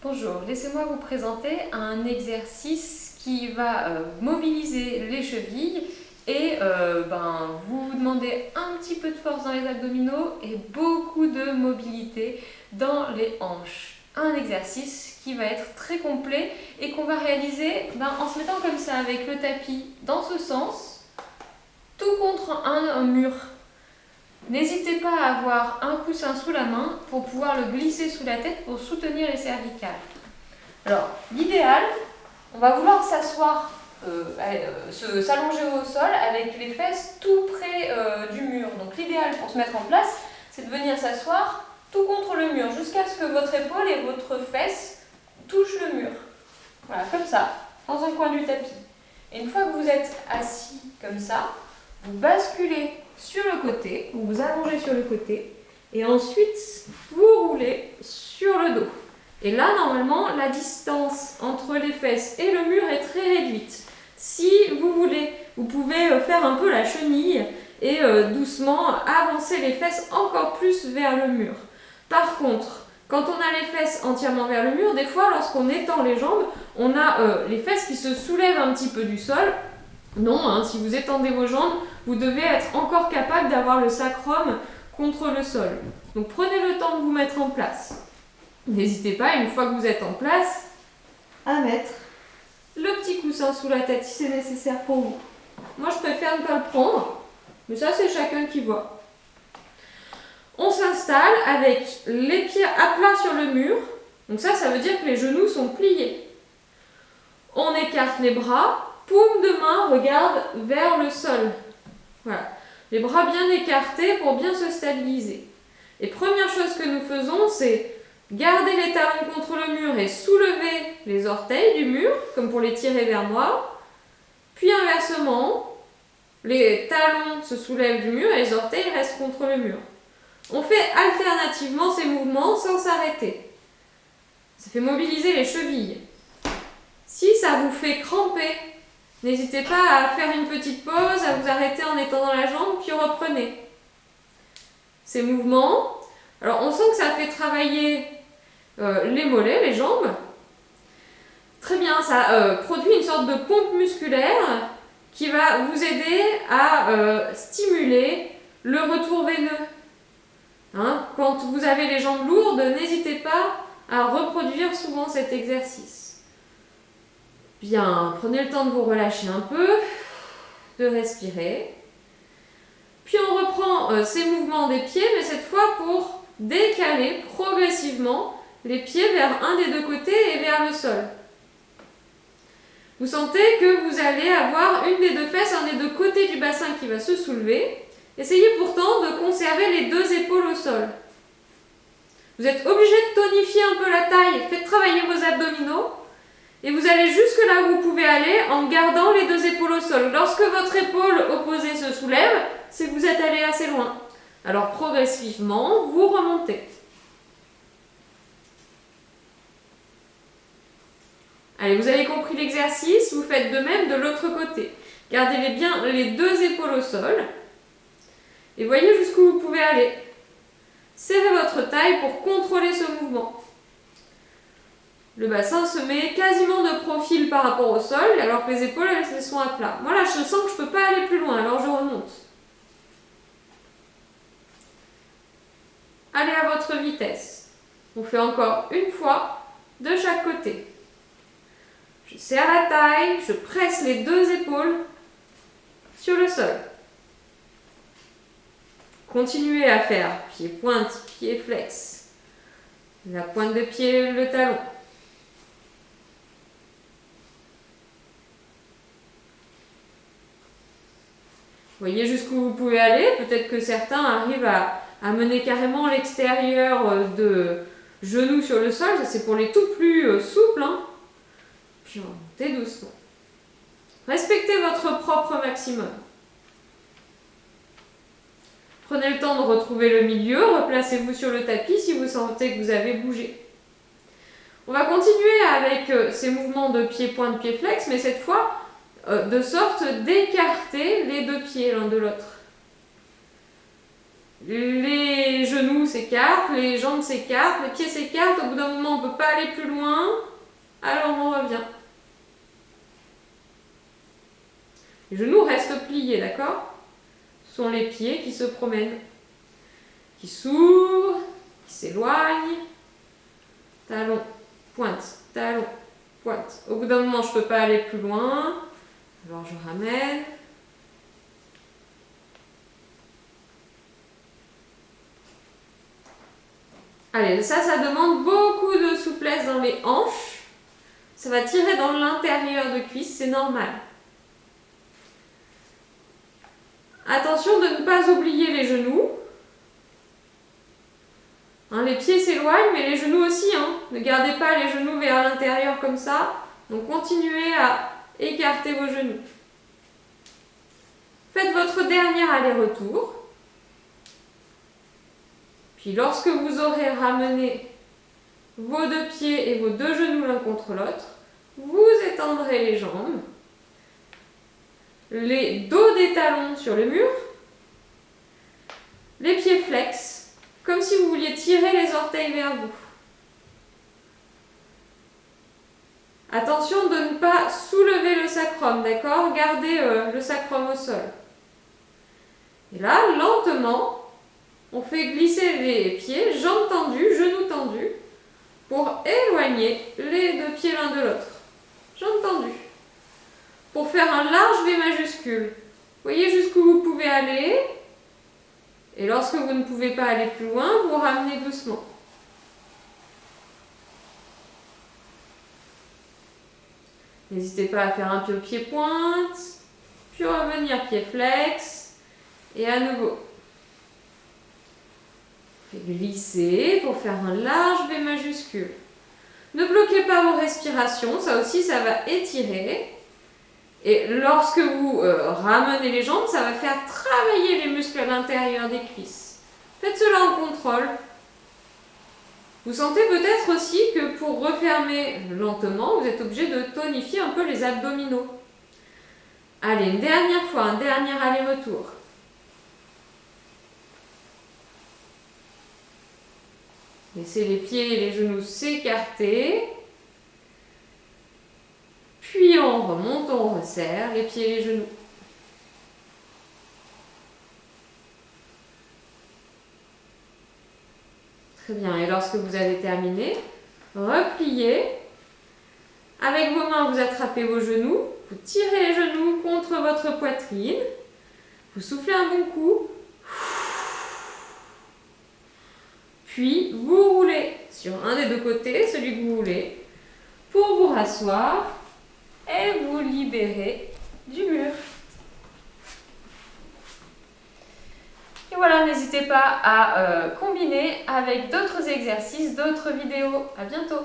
Bonjour, laissez-moi vous présenter un exercice qui va mobiliser les chevilles et vous demander un petit peu de force dans les abdominaux et beaucoup de mobilité dans les hanches. Un exercice qui va être très complet et qu'on va réaliser en se mettant comme ça avec le tapis dans ce sens, tout contre un mur. N'hésitez pas à avoir un coussin sous la main pour pouvoir le glisser sous la tête pour soutenir les cervicales. Alors, l'idéal, on va vouloir s'asseoir, s'allonger au sol avec les fesses tout près du mur. Donc l'idéal pour se mettre en place, c'est de venir s'asseoir tout contre le mur jusqu'à ce que votre épaule et votre fesse touchent le mur. Voilà, comme ça, dans un coin du tapis. Et une fois que vous êtes assis comme ça, vous basculez sur le côté, vous vous allongez sur le côté et ensuite vous roulez sur le dos. Et là, normalement, la distance entre les fesses et le mur est très réduite. Si vous voulez, vous pouvez faire un peu la chenille et doucement avancer les fesses encore plus vers le mur. Par contre, quand on a les fesses entièrement vers le mur, des fois, lorsqu'on étend les jambes, on a les fesses qui se soulèvent un petit peu du sol. Non, si vous étendez vos jambes, vous devez être encore capable d'avoir le sacrum contre le sol. Donc prenez le temps de vous mettre en place. N'hésitez pas, une fois que vous êtes en place, à mettre le petit coussin sous la tête si c'est nécessaire pour vous. Moi, je préfère ne pas le prendre, mais ça, c'est chacun qui voit. On s'installe avec les pieds à plat sur le mur. Donc ça veut dire que les genoux sont pliés. On écarte les bras. Paume de main regarde vers le sol. Voilà. Les bras bien écartés pour bien se stabiliser. Et première chose que nous faisons, c'est garder les talons contre le mur et soulever les orteils du mur, comme pour les tirer vers moi. Puis inversement, les talons se soulèvent du mur et les orteils restent contre le mur. On fait alternativement ces mouvements sans s'arrêter. Ça fait mobiliser les chevilles. Si ça vous fait cramper, n'hésitez pas à faire une petite pause, à vous arrêter en étendant la jambe, puis reprenez. Ces mouvements, alors on sent que ça fait travailler les mollets, les jambes. Très bien, ça produit une sorte de pompe musculaire qui va vous aider à stimuler le retour veineux. Quand vous avez les jambes lourdes, n'hésitez pas à reproduire souvent cet exercice. Bien, prenez le temps de vous relâcher un peu, de respirer. Puis on reprend ces mouvements des pieds, mais cette fois pour décaler progressivement les pieds vers un des deux côtés et vers le sol. Vous sentez que vous allez avoir une des deux fesses, un des deux côtés du bassin qui va se soulever. Essayez pourtant de conserver les deux épaules au sol. Vous êtes obligé de tonifier un peu la taille, faites travailler vos abdominaux. Et vous allez jusque là où vous pouvez aller en gardant les deux épaules au sol. Lorsque votre épaule opposée se soulève, c'est que vous êtes allé assez loin. Alors progressivement, vous remontez. Allez, vous avez compris l'exercice, vous faites de même de l'autre côté. Gardez bien les deux épaules au sol. Et voyez jusqu'où vous pouvez aller. Serrez votre taille pour contrôler ce mouvement. Le bassin se met quasiment de profil par rapport au sol, alors que les épaules, elles sont à plat. Moi, là, je sens que je ne peux pas aller plus loin, alors je remonte. Allez à votre vitesse. On fait encore une fois de chaque côté. Je serre la taille, je presse les deux épaules sur le sol. Continuez à faire pied pointe, pied flex. La pointe de pied, le talon. Voyez jusqu'où vous pouvez aller. Peut-être que certains arrivent à mener carrément l'extérieur de genoux sur le sol. Ça, c'est pour les tout plus souples. Puis remontez doucement. Respectez votre propre maximum. Prenez le temps de retrouver le milieu. Replacez-vous sur le tapis si vous sentez que vous avez bougé. On va continuer avec ces mouvements de pied-pointe, pied-flex, mais cette fois, de sorte d'écarter les deux pieds l'un de l'autre. les genoux s'écartent, les jambes s'écartent, les pieds s'écartent. Au bout d'un moment, on ne peut pas aller plus loin. Alors on revient. Les genoux restent pliés, d'accord? Ce sont les pieds qui se promènent, qui s'ouvrent, qui s'éloignent. Talon, pointe, talon, pointe. Au bout d'un moment, je ne peux pas aller plus loin. Alors je ramène. Allez, ça demande beaucoup de souplesse dans les hanches. Ça va tirer dans l'intérieur de cuisse, c'est normal. Attention de ne pas oublier les genoux. Les pieds s'éloignent, mais les genoux aussi. Ne gardez pas les genoux vers l'intérieur comme ça. Donc continuez à écarter vos genoux. Faites votre dernier aller-retour. Puis lorsque vous aurez ramené vos deux pieds et vos deux genoux l'un contre l'autre, vous étendrez les jambes, les dos des talons sur le mur, les pieds flex, comme si vous vouliez tirer les orteils vers vous. Attention de ne pas soulever le sacrum, d'accord? Gardez le sacrum au sol. Et là, lentement, on fait glisser les pieds, jambes tendues, genoux tendus, pour éloigner les deux pieds l'un de l'autre. Jambes tendues. Pour faire un large V majuscule. Voyez jusqu'où vous pouvez aller. Et lorsque vous ne pouvez pas aller plus loin, vous ramenez doucement. N'hésitez pas à faire un peu pied-pointe, puis revenir pied-flex, et à nouveau. Glisser pour faire un large V majuscule. Ne bloquez pas vos respirations, ça aussi ça va étirer. Et lorsque vous ramenez les jambes, ça va faire travailler les muscles à l'intérieur des cuisses. Faites cela en contrôle. Vous sentez peut-être aussi que pour refermer lentement, vous êtes obligé de tonifier un peu les abdominaux. Allez, une dernière fois, un dernier aller-retour. Laissez les pieds et les genoux s'écarter. Puis on remonte, on resserre les pieds et les genoux. Très bien. Et lorsque vous avez terminé, repliez. Avec vos mains, vous attrapez vos genoux. Vous tirez les genoux contre votre poitrine. Vous soufflez un bon coup. Puis, vous roulez sur un des deux côtés, celui que vous voulez, pour vous rasseoir et vous libérer du mur. Et voilà, n'hésitez pas à combiner avec d'autres exercices, d'autres vidéos. À bientôt!